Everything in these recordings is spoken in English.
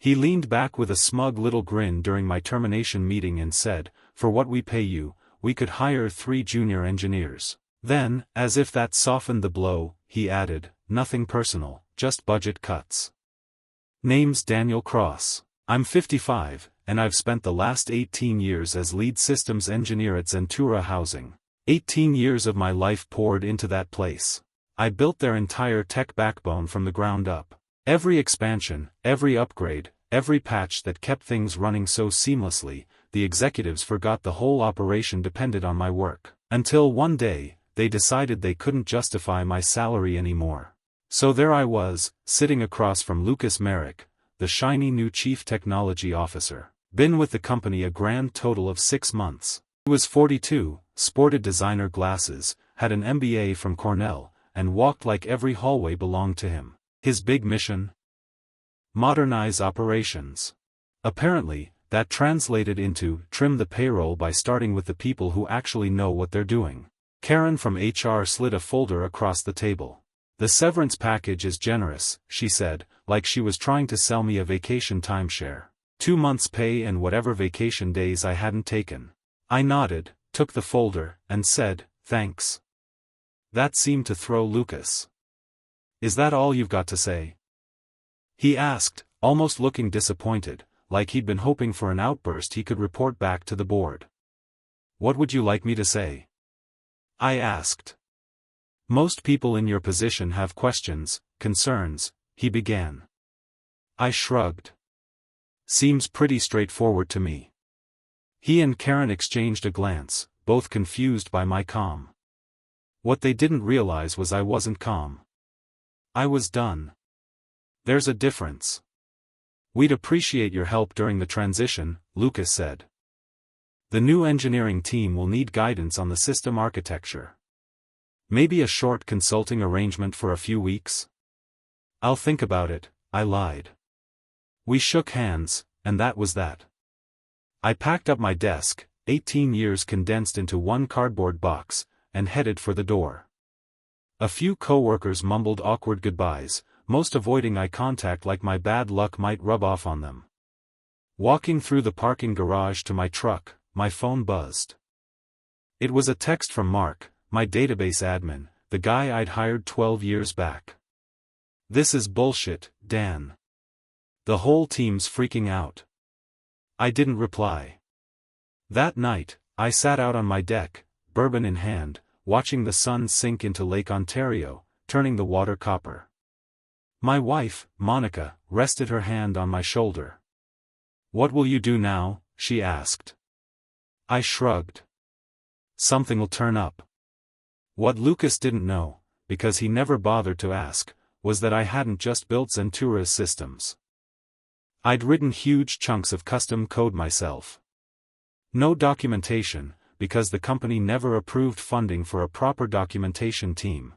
He leaned back with a smug little grin during my termination meeting and said, "For what we pay you, we could hire 3 junior engineers." Then, as if that softened the blow, he added, "Nothing personal, just budget cuts. Name's Daniel Cross. I'm 55, and I've spent the last 18 years as lead systems engineer at Zentura Housing. 18 years of my life poured into that place. I built their entire tech backbone from the ground up. Every expansion, every upgrade, every patch that kept things running so seamlessly, the executives forgot the whole operation depended on my work. Until one day, they decided they couldn't justify my salary anymore. So there I was, sitting across from Lucas Merrick, the shiny new chief technology officer. Been with the company a grand total of 6 months. He was 42, sported designer glasses, had an MBA from Cornell, and walked like every hallway belonged to him. His big mission? Modernize operations. Apparently, that translated into trim the payroll by starting with the people who actually know what they're doing. Karen from HR slid a folder across the table. "The severance package is generous," she said, like she was trying to sell me a vacation timeshare. 2 months' pay and whatever vacation days I hadn't taken. I nodded, took the folder, and said, "Thanks." That seemed to throw Lucas. "Is that all you've got to say?" he asked, almost looking disappointed, like he'd been hoping for an outburst he could report back to the board. "What would you like me to say?" I asked. "Most people in your position have questions, concerns," he began. I shrugged. "Seems pretty straightforward to me." He and Karen exchanged a glance, both confused by my calm. What they didn't realize was I wasn't calm. I was done. "There's a difference. We'd appreciate your help during the transition," Lucas said. "The new engineering team will need guidance on the system architecture. Maybe a short consulting arrangement for a few weeks?" "I'll think about it," I lied. We shook hands, and that was that. I packed up my desk, 18 years condensed into one cardboard box, and headed for the door. A few coworkers mumbled awkward goodbyes, most avoiding eye contact like my bad luck might rub off on them. Walking through the parking garage to my truck, my phone buzzed. It was a text from Mark, my database admin, the guy I'd hired 12 years back. "This is bullshit, Dan. The whole team's freaking out." I didn't reply. That night, I sat out on my deck, bourbon in hand, watching the sun sink into Lake Ontario, turning the water copper. My wife, Monica, rested her hand on my shoulder. "What will you do now?" she asked. I shrugged. "Something'll turn up." What Lucas didn't know, because he never bothered to ask, was that I hadn't just built Zentura's systems. I'd written huge chunks of custom code myself. No documentation, because the company never approved funding for a proper documentation team.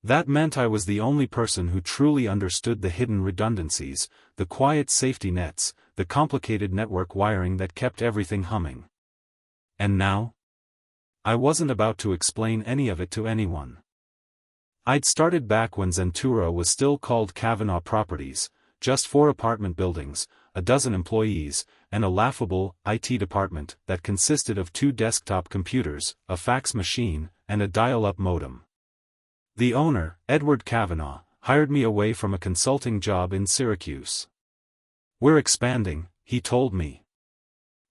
That meant I was the only person who truly understood the hidden redundancies, the quiet safety nets, the complicated network wiring that kept everything humming. And now? I wasn't about to explain any of it to anyone. I'd started back when Zentura was still called Kavanaugh Properties, just 4 apartment buildings, a dozen employees, and a laughable IT department that consisted of 2 desktop computers, a fax machine, and a dial-up modem. The owner, Edward Kavanaugh, hired me away from a consulting job in Syracuse. "We're expanding," he told me.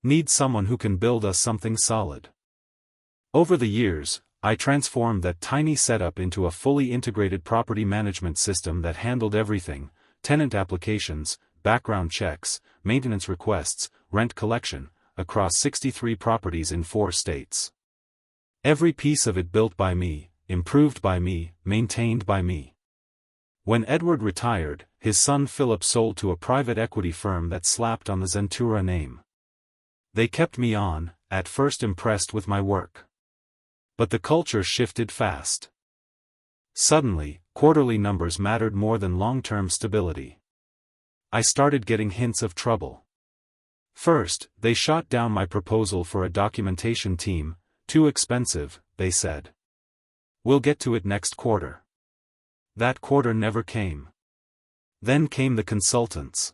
"Need someone who can build us something solid." Over the years, I transformed that tiny setup into a fully integrated property management system that handled everything: tenant applications, background checks, maintenance requests, rent collection, across 63 properties in 4 states. Every piece of it built by me, improved by me, maintained by me. When Edward retired, his son Philip sold to a private equity firm that slapped on the Zentura name. They kept me on, at first impressed with my work. But the culture shifted fast. Suddenly, quarterly numbers mattered more than long-term stability. I started getting hints of trouble. First, they shot down my proposal for a documentation team. "Too expensive," they said. "We'll get to it next quarter." That quarter never came. Then came the consultants.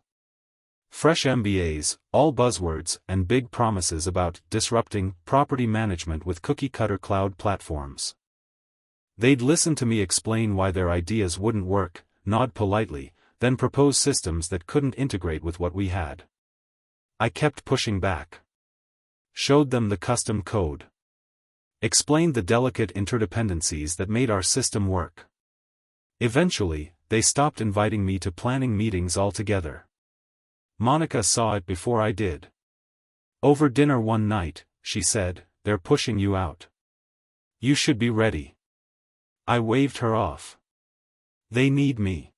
Fresh MBAs, all buzzwords and big promises about disrupting property management with cookie-cutter cloud platforms. They'd listen to me explain why their ideas wouldn't work, nod politely, then propose systems that couldn't integrate with what we had. I kept pushing back. Showed them the custom code. Explained the delicate interdependencies that made our system work. Eventually, they stopped inviting me to planning meetings altogether. Monica saw it before I did. Over dinner one night, she said, "They're pushing you out. You should be ready." I waved her off. They need me.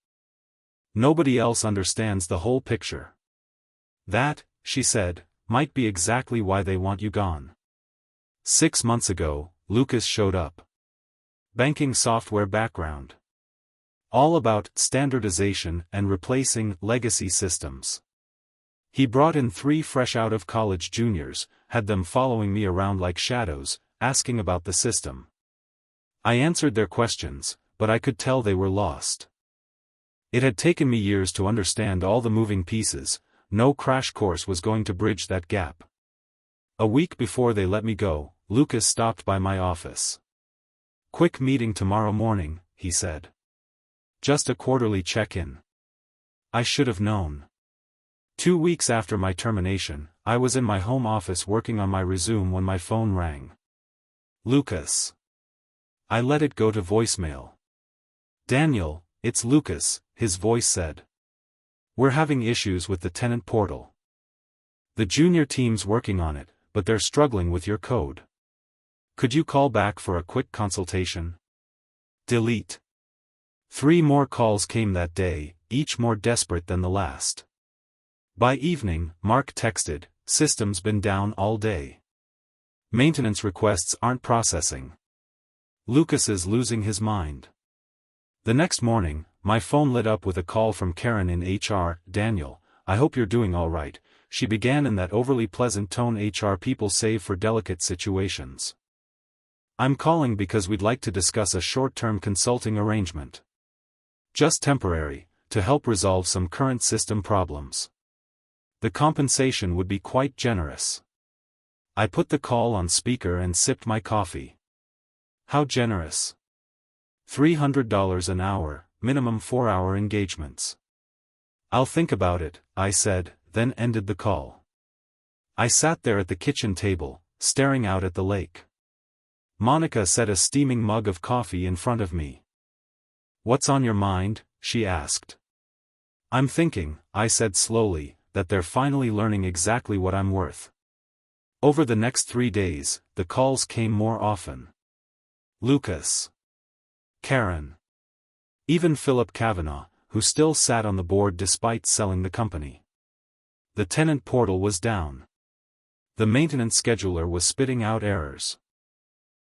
Nobody else understands the whole picture. That, she said, might be exactly why they want you gone. 6 months ago, Lucas showed up. Banking software background. All about standardization and replacing legacy systems. He brought in 3 fresh out-of-college juniors, had them following me around like shadows, asking about the system. I answered their questions, but I could tell they were lost. It had taken me years to understand all the moving pieces. No crash course was going to bridge that gap. A week before they let me go, Lucas stopped by my office. "Quick meeting tomorrow morning," he said. "Just a quarterly check-in." I should have known. 2 weeks after my termination, I was in my home office working on my resume when my phone rang. Lucas. I let it go to voicemail. "Daniel, it's Lucas," his voice said. "We're having issues with the tenant portal. The junior team's working on it, but they're struggling with your code. Could you call back for a quick consultation?" Delete. 3 more calls came that day, each more desperate than the last. By evening, Mark texted, "System's been down all day. Maintenance requests aren't processing. Lucas is losing his mind." The next morning, my phone lit up with a call from Karen in HR. "Daniel, I hope you're doing all right," she began in that overly pleasant tone HR people save for delicate situations. "I'm calling because we'd like to discuss a short-term consulting arrangement. Just temporary, to help resolve some current system problems. The compensation would be quite generous." I put the call on speaker and sipped my coffee. "How generous?" $300 an hour, minimum 4-hour engagements. "I'll think about it," I said, then ended the call. I sat there at the kitchen table, staring out at the lake. Monica set a steaming mug of coffee in front of me. "What's on your mind?" she asked. "I'm thinking," I said slowly, "that they're finally learning exactly what I'm worth." Over the next 3 days, the calls came more often. Lucas. Karen. Even Philip Kavanaugh, who still sat on the board despite selling the company. The tenant portal was down. The maintenance scheduler was spitting out errors.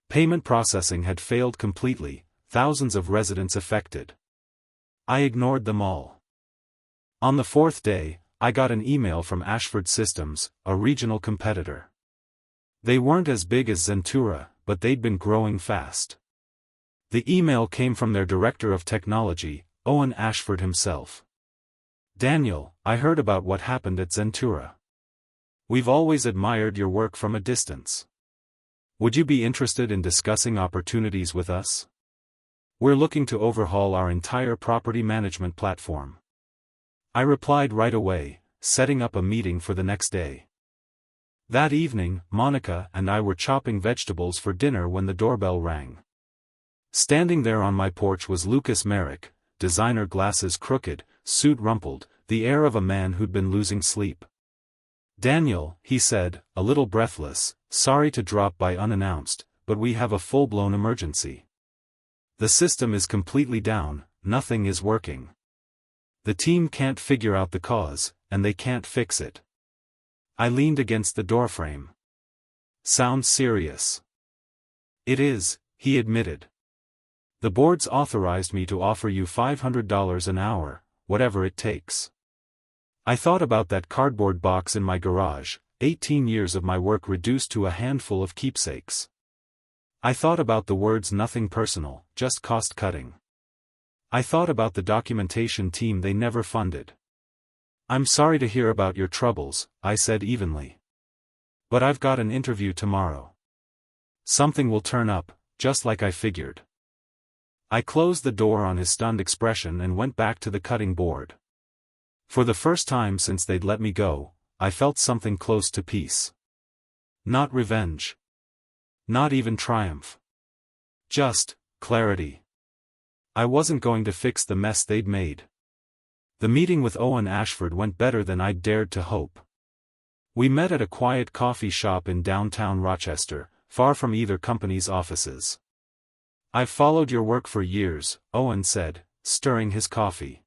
Payment processing had failed completely, thousands of residents affected. I ignored them all. On the 4th day, I got an email from Ashford Systems, a regional competitor. They weren't as big as Zentura, but they'd been growing fast. The email came from their director of technology, Owen Ashford himself. "Daniel, I heard about what happened at Zentura. We've always admired your work from a distance. Would you be interested in discussing opportunities with us? We're looking to overhaul our entire property management platform." I replied right away, setting up a meeting for the next day. That evening, Monica and I were chopping vegetables for dinner when the doorbell rang. Standing there on my porch was Lucas Merrick, designer glasses crooked, suit rumpled, the air of a man who'd been losing sleep. "Daniel," he said, a little breathless, "sorry to drop by unannounced, but we have a full-blown emergency. The system is completely down, nothing is working. The team can't figure out the cause, and they can't fix it." I leaned against the doorframe. "Sounds serious." "It is," he admitted. "The board's authorized me to offer you $500 an hour, whatever it takes." I thought about that cardboard box in my garage, 18 years of my work reduced to a handful of keepsakes. I thought about the words "nothing personal, just cost-cutting." I thought about the documentation team they never funded. I'm sorry to hear about your troubles, I said evenly. But I've got an interview tomorrow. Something will turn up, just like I figured. I closed the door on his stunned expression and went back to the cutting board. For the first time since they'd let me go, I felt something close to peace. Not revenge. Not even triumph. Just clarity. I wasn't going to fix the mess they'd made. The meeting with Owen Ashford went better than I'd dared to hope. We met at a quiet coffee shop in downtown Rochester, far from either company's offices. I've followed your work for years, Owen said, stirring his coffee.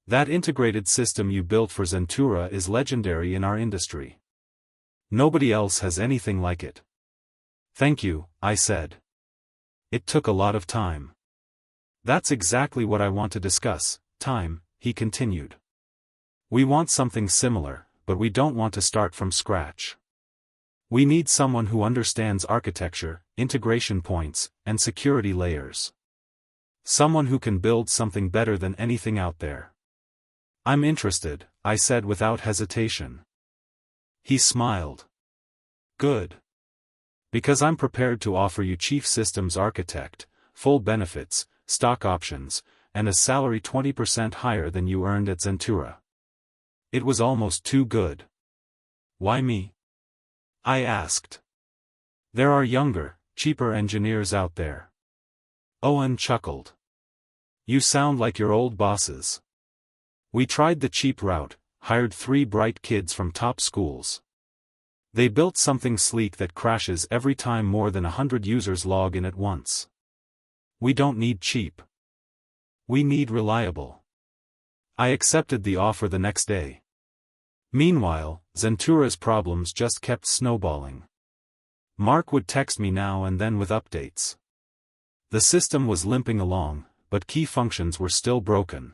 That integrated system you built for Zentura is legendary in our industry. Nobody else has anything like it. Thank you, I said. It took a lot of time. That's exactly what I want to discuss, time, he continued. We want something similar, but we don't want to start from scratch. We need someone who understands architecture, integration points, and security layers. Someone who can build something better than anything out there. I'm interested, I said without hesitation. He smiled. Good. Because I'm prepared to offer you chief systems architect, full benefits, stock options, and a salary 20% higher than you earned at Zentura. It was almost too good. Why me? I asked. There are younger, cheaper engineers out there. Owen chuckled. You sound like your old bosses. We tried the cheap route, hired 3 bright kids from top schools. They built something sleek that crashes every time more than 100 users log in at once. We don't need cheap. We need reliable. I accepted the offer the next day. Meanwhile, Zentura's problems just kept snowballing. Mark would text me now and then with updates. The system was limping along, but key functions were still broken.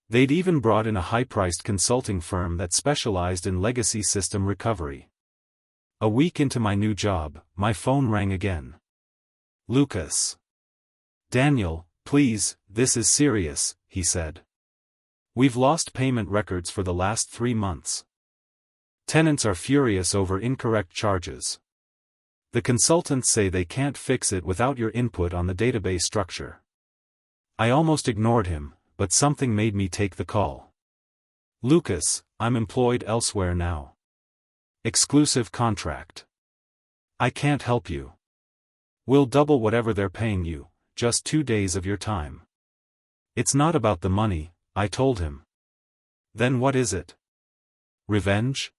They'd even brought in a high-priced consulting firm that specialized in legacy system recovery. A week into my new job, my phone rang again. Lucas. Daniel, please, this is serious, he said. We've lost payment records for the last 3 months. Tenants are furious over incorrect charges. The consultants say they can't fix it without your input on the database structure. I almost ignored him, but something made me take the call. Lucas, I'm employed elsewhere now. Exclusive contract. I can't help you. We'll double whatever they're paying you, just 2 days of your time. It's not about the money, I told him. Then what is it? Revenge?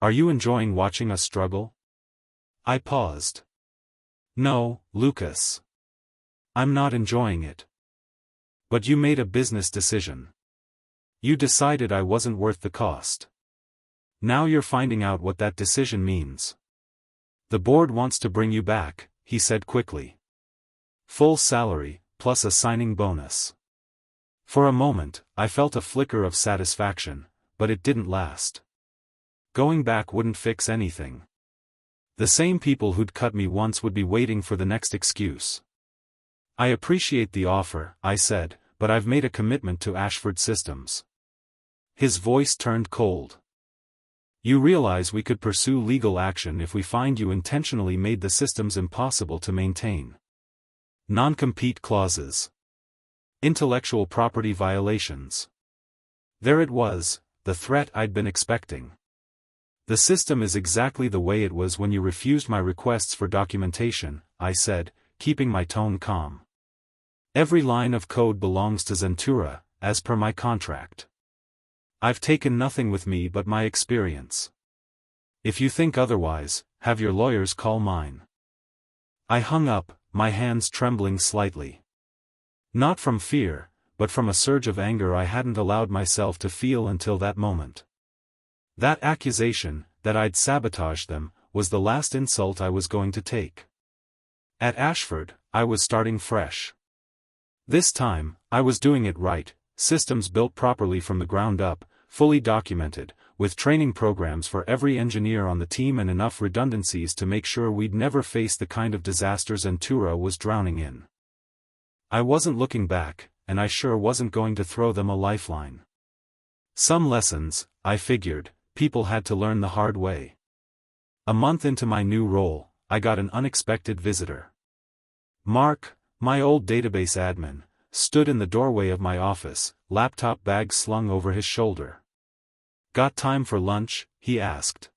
Are you enjoying watching us struggle? I paused. No, Lucas. I'm not enjoying it. But you made a business decision. You decided I wasn't worth the cost. Now you're finding out what that decision means. The board wants to bring you back, he said quickly. Full salary, plus a signing bonus. For a moment, I felt a flicker of satisfaction, but it didn't last. Going back wouldn't fix anything. The same people who'd cut me once would be waiting for the next excuse. I appreciate the offer, I said, but I've made a commitment to Ashford Systems. His voice turned cold. You realize we could pursue legal action if we find you intentionally made the systems impossible to maintain. Non-compete clauses. Intellectual property violations. There it was, the threat I'd been expecting. The system is exactly the way it was when you refused my requests for documentation, I said, keeping my tone calm. Every line of code belongs to Zentura, as per my contract. I've taken nothing with me but my experience. If you think otherwise, have your lawyers call mine. I hung up, my hands trembling slightly. Not from fear, but from a surge of anger I hadn't allowed myself to feel until that moment. That accusation, that I'd sabotaged them, was the last insult I was going to take. At Ashford, I was starting fresh. This time, I was doing it right, systems built properly from the ground up, fully documented, with training programs for every engineer on the team and enough redundancies to make sure we'd never face the kind of disasters Zentura was drowning in. I wasn't looking back, and I sure wasn't going to throw them a lifeline. Some lessons, I figured, people had to learn the hard way. A month into my new role, I got an unexpected visitor. Mark, my old database admin, stood in the doorway of my office, laptop bag slung over his shoulder. "Got time for lunch?" he asked.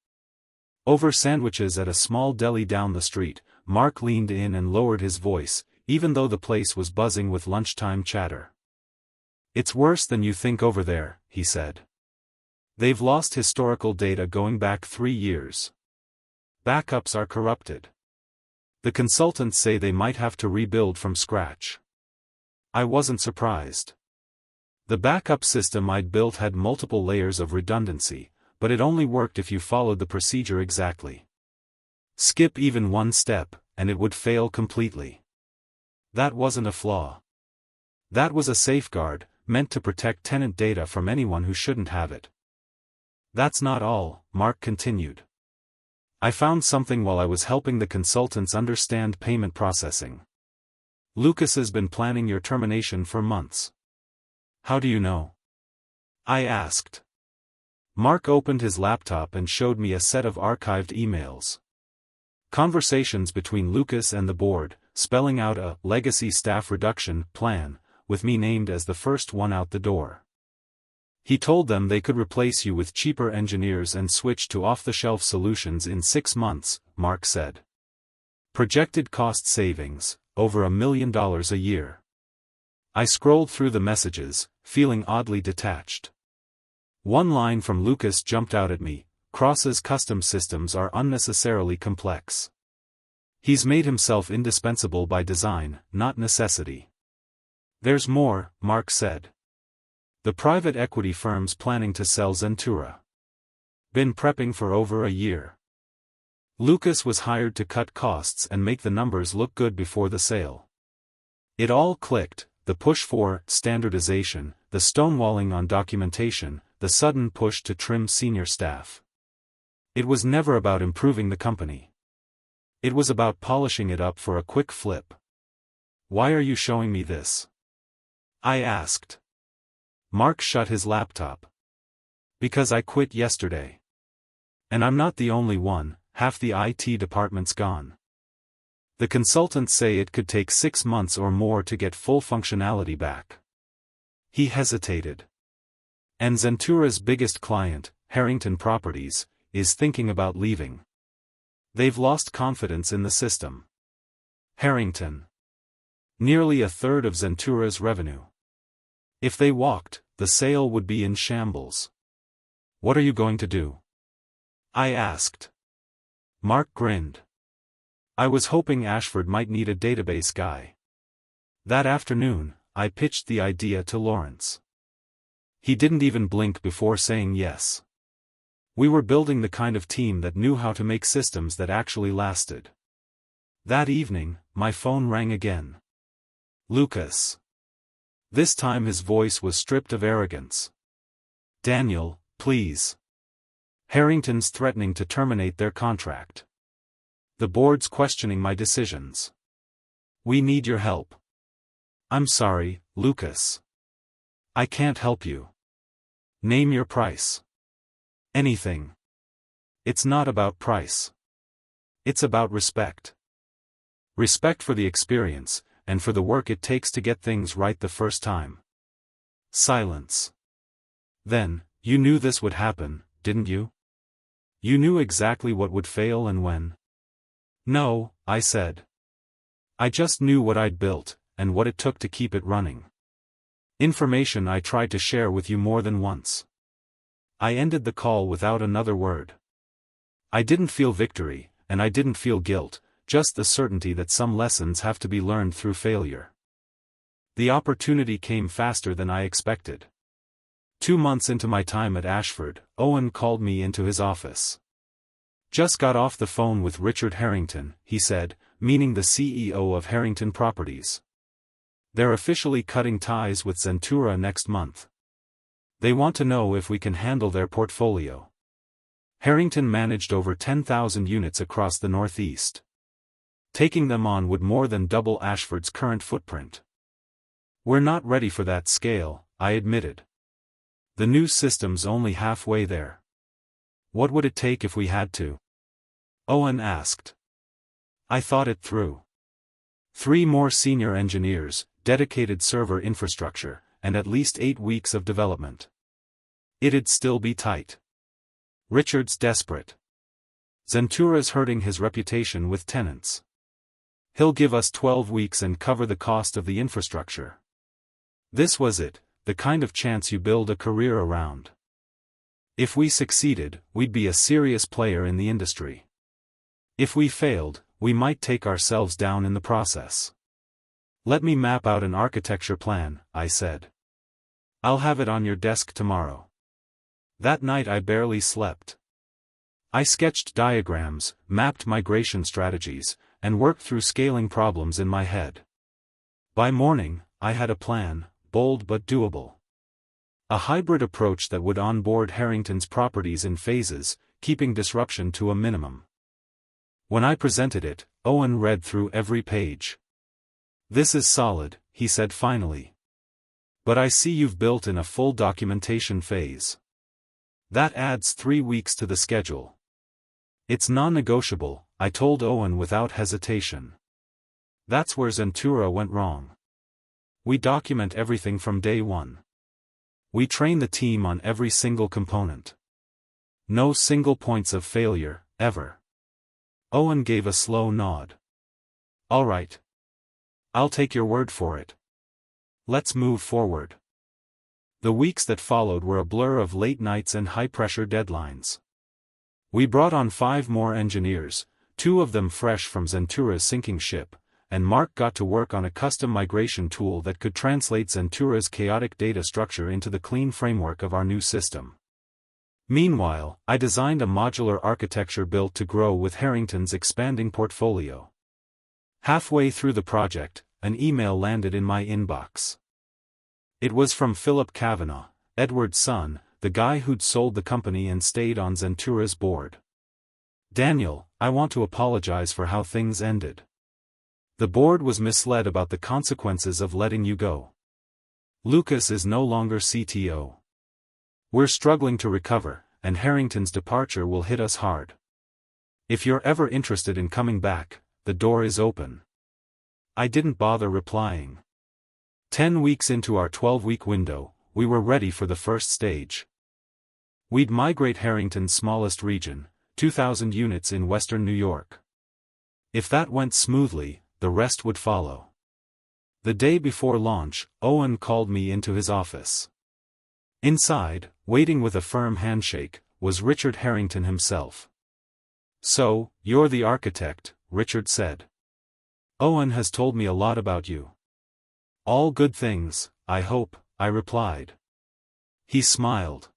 Over sandwiches at a small deli down the street, Mark leaned in and lowered his voice, even though the place was buzzing with lunchtime chatter. "It's worse than you think over there," he said. "They've lost historical data going back 3 years. Backups are corrupted. The consultants say they might have to rebuild from scratch." I wasn't surprised. The backup system I'd built had multiple layers of redundancy, but it only worked if you followed the procedure exactly. Skip even one step, and it would fail completely. That wasn't a flaw. That was a safeguard, meant to protect tenant data from anyone who shouldn't have it. "That's not all," Mark continued. "I found something while I was helping the consultants understand payment processing. Lucas has been planning your termination for months." "How do you know?" I asked. Mark opened his laptop and showed me a set of archived emails. Conversations between Lucas and the board, spelling out a legacy staff reduction plan, with me named as the first one out the door. "He told them they could replace you with cheaper engineers and switch to off-the-shelf solutions in 6 months, Mark said. Projected cost savings, over $1 million a year. I scrolled through the messages, feeling oddly detached. One line from Lucas jumped out at me: Cross's custom systems are unnecessarily complex. He's made himself indispensable by design, not necessity. There's more, Mark said. The private equity firm's planning to sell Zentura. Been prepping for over a year. Lucas was hired to cut costs and make the numbers look good before the sale. It all clicked: the push for standardization, the stonewalling on documentation, the sudden push to trim senior staff. It was never about improving the company. It was about polishing it up for a quick flip. "Why are you showing me this?" I asked. Mark shut his laptop. "Because I quit yesterday. And I'm not the only one, half the IT department's gone. The consultants say it could take 6 months or more to get full functionality back." He hesitated. "And Zentura's biggest client, Harrington Properties, is thinking about leaving. They've lost confidence in the system." Harrington. Nearly a third of Zentura's revenue. If they walked, the sale would be in shambles. "What are you going to do?" I asked. Mark grinned. "I was hoping Ashford might need a database guy." That afternoon, I pitched the idea to Lawrence. He didn't even blink before saying yes. We were building the kind of team that knew how to make systems that actually lasted. That evening, my phone rang again. Lucas. This time his voice was stripped of arrogance. "Daniel, please. Harrington's threatening to terminate their contract. The board's questioning my decisions. We need your help." "I'm sorry, Lucas. I can't help you." "Name your price." "Anything." "It's not about price. It's about respect. Respect for the experience, and for the work it takes to get things right the first time." Silence. "Then, you knew this would happen, didn't you? You knew exactly what would fail and when?" "No," I said. "I just knew what I'd built, and what it took to keep it running. Information I tried to share with you more than once." I ended the call without another word. I didn't feel victory, and I didn't feel guilt, just the certainty that some lessons have to be learned through failure. The opportunity came faster than I expected. 2 months into my time at Ashford, Owen called me into his office. "Just got off the phone with Richard Harrington," he said, meaning the CEO of Harrington Properties. "They're officially cutting ties with Zentura next month. They want to know if we can handle their portfolio." Harrington managed over 10,000 units across the Northeast. Taking them on would more than double Ashford's current footprint. "We're not ready for that scale," I admitted. The new system's only halfway there. What would it take if we had to? Owen asked. I thought it through. 3 more senior engineers, dedicated server infrastructure, and at least 8 weeks of development. It'd still be tight. Richard's desperate. Zentura's hurting his reputation with tenants. He'll give us 12 weeks and cover the cost of the infrastructure. This was it, the kind of chance you build a career around. If we succeeded, we'd be a serious player in the industry. If we failed, we might take ourselves down in the process. Let me map out an architecture plan, I said. I'll have it on your desk tomorrow. That night I barely slept. I sketched diagrams, mapped migration strategies, and worked through scaling problems in my head. By morning, I had a plan, bold but doable. A hybrid approach that would onboard Harrington's properties in phases, keeping disruption to a minimum. When I presented it, Owen read through every page. This is solid, he said finally. But I see you've built in a full documentation phase. That adds 3 weeks to the schedule. It's non-negotiable, I told Owen without hesitation. That's where Zentura went wrong. We document everything from day one. We train the team on every single component. No single points of failure, ever. Owen gave a slow nod. All right. I'll take your word for it. Let's move forward. The weeks that followed were a blur of late nights and high-pressure deadlines. We brought on 5 more engineers, 2 of them fresh from Zentura's sinking ship, and Mark got to work on a custom migration tool that could translate Zentura's chaotic data structure into the clean framework of our new system. Meanwhile, I designed a modular architecture built to grow with Harrington's expanding portfolio. Halfway through the project, an email landed in my inbox. It was from Philip Kavanaugh, Edward's son, the guy who'd sold the company and stayed on Zentura's board. Daniel, I want to apologize for how things ended. The board was misled about the consequences of letting you go. Lucas is no longer CTO. We're struggling to recover, and Harrington's departure will hit us hard. If you're ever interested in coming back, the door is open. I didn't bother replying. 10 weeks into our 12-week window, we were ready for the first stage. We'd migrate Harrington's smallest region, 2,000 units in western New York. If that went smoothly, the rest would follow. The day before launch, Owen called me into his office. Inside, waiting with a firm handshake, was Richard Harrington himself. So, you're the architect, Richard said. Owen has told me a lot about you. All good things, I hope, I replied. He smiled.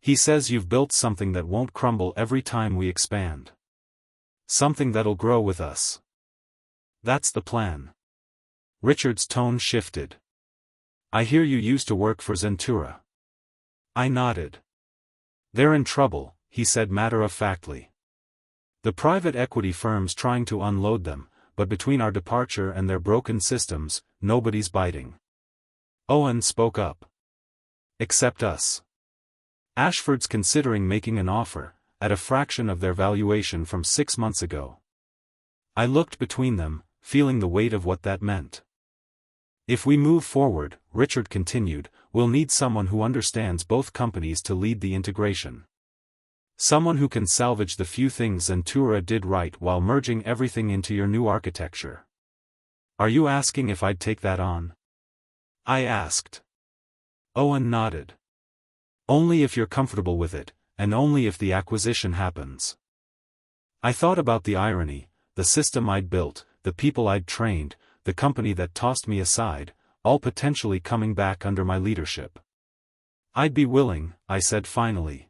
He says you've built something that won't crumble every time we expand. Something that'll grow with us. That's the plan. Richard's tone shifted. I hear you used to work for Zentura. I nodded. They're in trouble, he said matter-of-factly. The private equity firm's trying to unload them, but between our departure and their broken systems, nobody's biting. Owen spoke up. Except us. Ashford's considering making an offer, at a fraction of their valuation from 6 months ago. I looked between them, feeling the weight of what that meant. If we move forward, Richard continued, we'll need someone who understands both companies to lead the integration. Someone who can salvage the few things Zentura did right while merging everything into your new architecture. Are you asking if I'd take that on? I asked. Owen nodded. Only if you're comfortable with it, and only if the acquisition happens. I thought about the irony, the system I'd built, the people I'd trained, the company that tossed me aside, all potentially coming back under my leadership. I'd be willing, I said finally.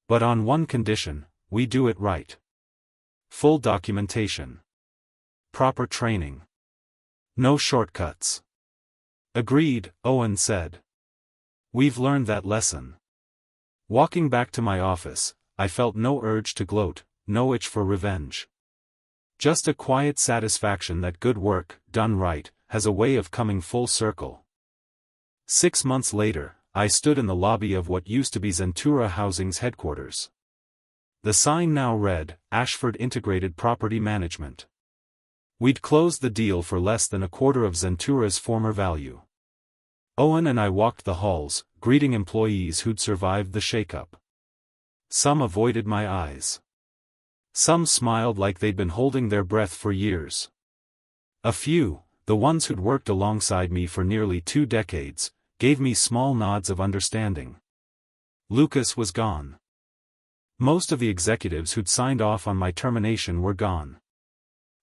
But on one condition, we do it right. Full documentation. Proper training. No shortcuts. Agreed, Owen said. We've learned that lesson. Walking back to my office, I felt no urge to gloat, no itch for revenge. Just a quiet satisfaction that good work, done right, has a way of coming full circle. 6 months later, I stood in the lobby of what used to be Zentura Housing's headquarters. The sign now read, Ashford Integrated Property Management. We'd closed the deal for less than a quarter of Zentura's former value. Owen and I walked the halls, greeting employees who'd survived the shakeup. Some avoided my eyes. Some smiled like they'd been holding their breath for years. A few, the ones who'd worked alongside me for nearly 2 decades, gave me small nods of understanding. Lucas was gone. Most of the executives who'd signed off on my termination were gone.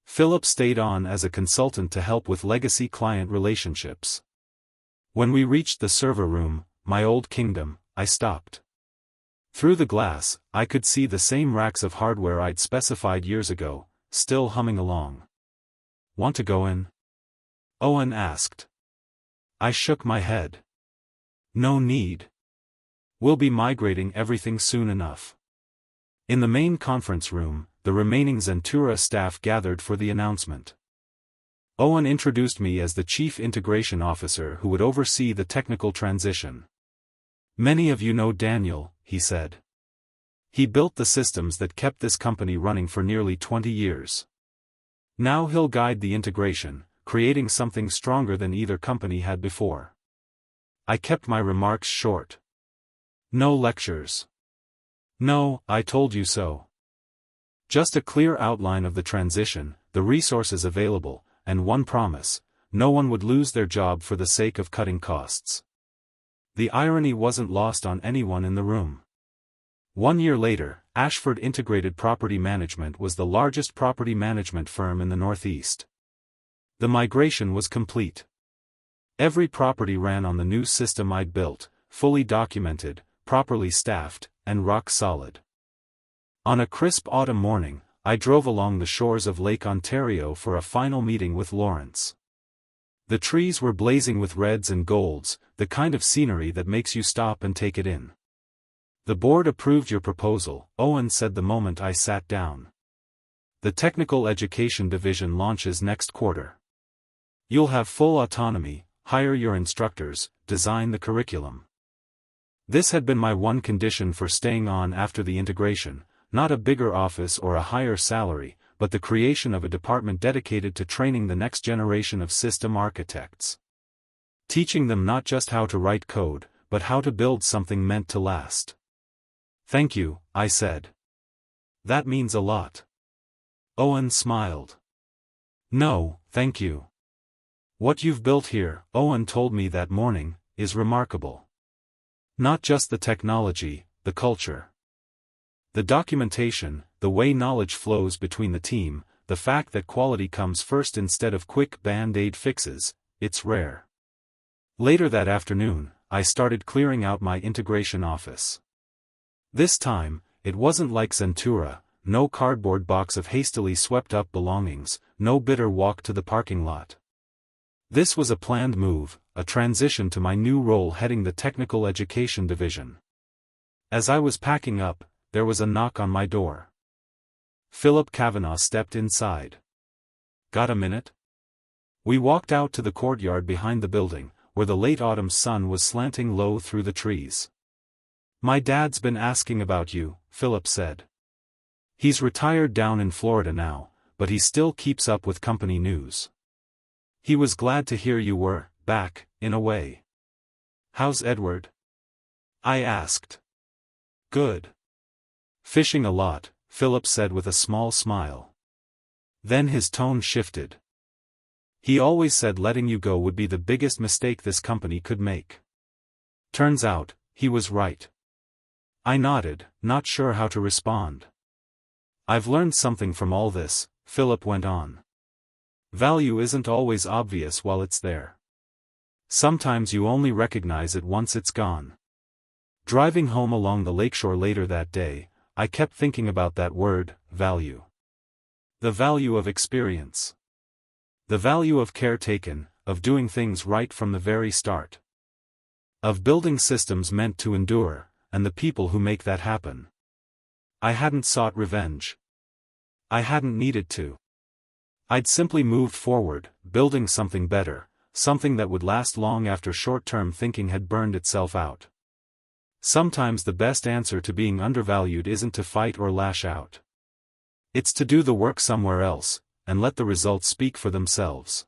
Philip stayed on as a consultant to help with legacy client relationships. When we reached the server room, my old kingdom, I stopped. Through the glass, I could see the same racks of hardware I'd specified years ago, still humming along. Want to go in? Owen asked. I shook my head. No need. We'll be migrating everything soon enough. In the main conference room, the remaining Zentura staff gathered for the announcement. Owen introduced me as the Chief Integration Officer who would oversee the technical transition. Many of you know Daniel, he said. He built the systems that kept this company running for nearly 20 years. Now he'll guide the integration, creating something stronger than either company had before. I kept my remarks short. No lectures. No, I told you so. Just a clear outline of the transition, the resources available, and one promise: no one would lose their job for the sake of cutting costs. The irony wasn't lost on anyone in the room. 1 year later, Ashford Integrated Property Management was the largest property management firm in the Northeast. The migration was complete. Every property ran on the new system I'd built, fully documented, properly staffed, and rock solid. On a crisp autumn morning, I drove along the shores of Lake Ontario for a final meeting with Lawrence. The trees were blazing with reds and golds, the kind of scenery that makes you stop and take it in. The board approved your proposal, Owen said the moment I sat down. The Technical Education Division launches next quarter. You'll have full autonomy, hire your instructors, design the curriculum. This had been my one condition for staying on after the integration. Not a bigger office or a higher salary, but the creation of a department dedicated to training the next generation of system architects. Teaching them not just how to write code, but how to build something meant to last. Thank you, I said. That means a lot. Owen smiled. No, thank you. What you've built here, Owen told me that morning, is remarkable. Not just the technology, the culture. The documentation, the way knowledge flows between the team, the fact that quality comes first instead of quick band-aid fixes, it's rare. Later that afternoon, I started clearing out my integration office. This time, it wasn't like Zentura, no cardboard box of hastily swept-up belongings, no bitter walk to the parking lot. This was a planned move, a transition to my new role heading the Technical Education Division. As I was packing up, there was a knock on my door. Philip Kavanagh stepped inside. Got a minute? We walked out to the courtyard behind the building, where the late autumn sun was slanting low through the trees. My dad's been asking about you, Philip said. He's retired down in Florida now, but he still keeps up with company news. He was glad to hear you were back, in a way. How's Edward? I asked. Good. Fishing a lot, Philip said with a small smile. Then his tone shifted. He always said letting you go would be the biggest mistake this company could make. Turns out, he was right. I nodded, not sure how to respond. I've learned something from all this, Philip went on. Value isn't always obvious while it's there. Sometimes you only recognize it once it's gone. Driving home along the lakeshore later that day, I kept thinking about that word, value. The value of experience. The value of care taken, of doing things right from the very start. Of building systems meant to endure, and the people who make that happen. I hadn't sought revenge. I hadn't needed to. I'd simply moved forward, building something better, something that would last long after short-term thinking had burned itself out. Sometimes the best answer to being undervalued isn't to fight or lash out. It's to do the work somewhere else, and let the results speak for themselves.